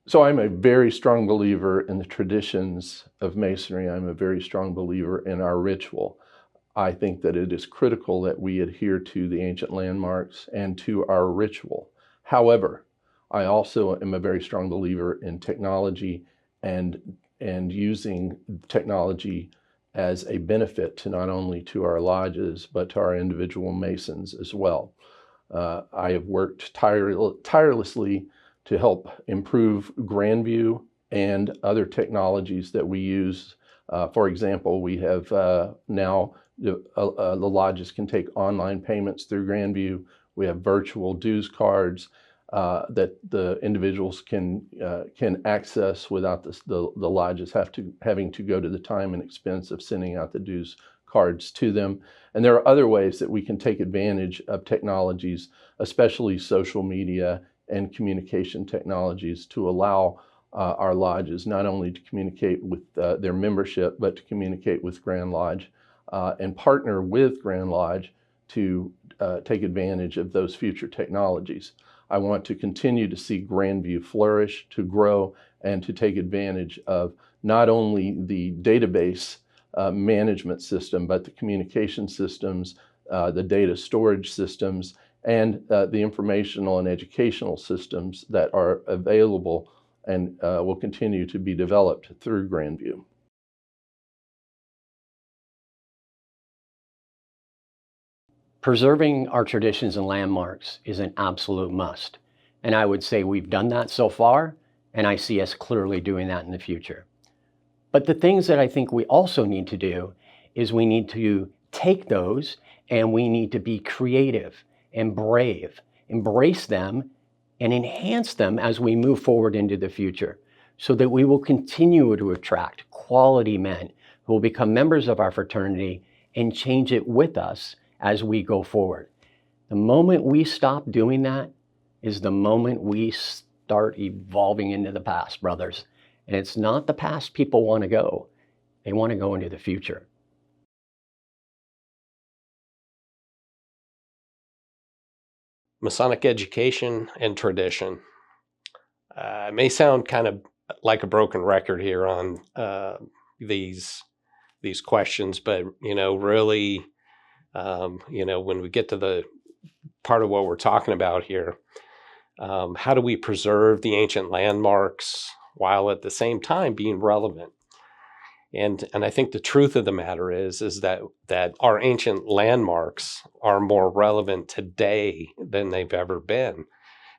So I'm a very strong believer in the traditions of Masonry. I'm a very strong believer in our ritual. I think that it is critical that we adhere to the ancient landmarks and to our ritual. However, I also am a very strong believer in technology and using technology as a benefit to not only to our lodges, but to our individual Masons as well. I have worked tirelessly to help improve Grandview and other technologies that we use. For example, we have now the lodges can take online payments through Grandview. We have virtual dues cards that the individuals can access without the lodges having to go to the time and expense of sending out the dues cards to them. And there are other ways that we can take advantage of technologies, especially social media and communication technologies, to allow our lodges not only to communicate with their membership, but to communicate with Grand Lodge and partner with Grand Lodge to take advantage of those future technologies. I want to continue to see Grandview flourish, to grow, and to take advantage of not only the database management system, but the communication systems, the data storage systems, and the informational and educational systems that are available and will continue to be developed through Grandview. Preserving our traditions and landmarks is an absolute must. And I would say we've done that so far, and I see us clearly doing that in the future. But the things that I think we also need to do is we need to take those and we need to be creative and brave, embrace them and enhance them as we move forward into the future, so that we will continue to attract quality men who will become members of our fraternity and change it with us as we go forward. The moment we stop doing that is the moment we start evolving into the past, brothers. And it's not the past people want to go. They want to go into the future. Masonic education and tradition. It may sound kind of like a broken record here on these questions, but really, when we get to the part of what we're talking about here, how do we preserve the ancient landmarks while at the same time being relevant? And I think the truth of the matter is that our ancient landmarks are more relevant today than they've ever been.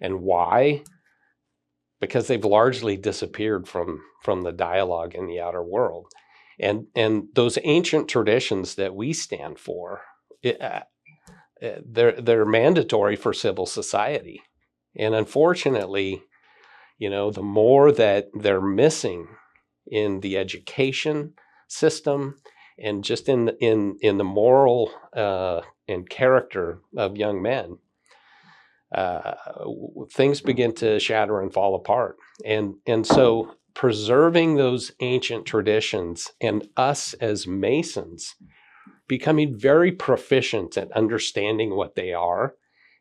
And why? Because they've largely disappeared from the dialogue in the outer world. And those ancient traditions that we stand for, they're mandatory for civil society. And unfortunately, the more that they're missing in the education system and just in the moral and character of young men, things begin to shatter and fall apart. And so preserving those ancient traditions and us as Masons becoming very proficient at understanding what they are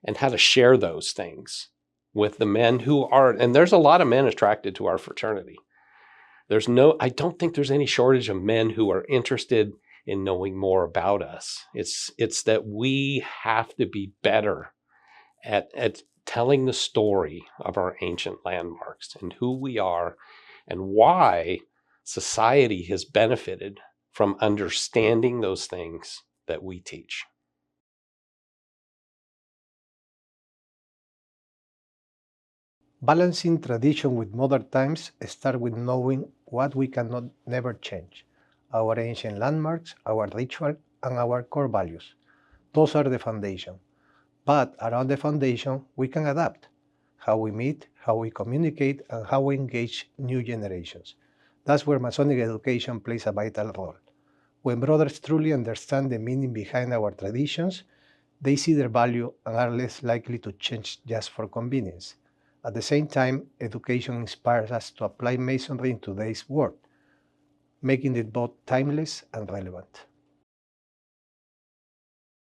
and how to share those things with the men who are, and there's a lot of men attracted to our fraternity. I don't think there's any shortage of men who are interested in knowing more about us. It's that we have to be better at telling the story of our ancient landmarks and who we are and why society has benefited from understanding those things that we teach. Balancing tradition with modern times starts with knowing what we cannot never change: our ancient landmarks, our ritual, and our core values. Those are the foundation. But around the foundation, we can adapt how we meet, how we communicate, and how we engage new generations. That's where Masonic education plays a vital role. When brothers truly understand the meaning behind our traditions, they see their value and are less likely to change just for convenience. At the same time, education inspires us to apply Masonry in today's world, making it both timeless and relevant.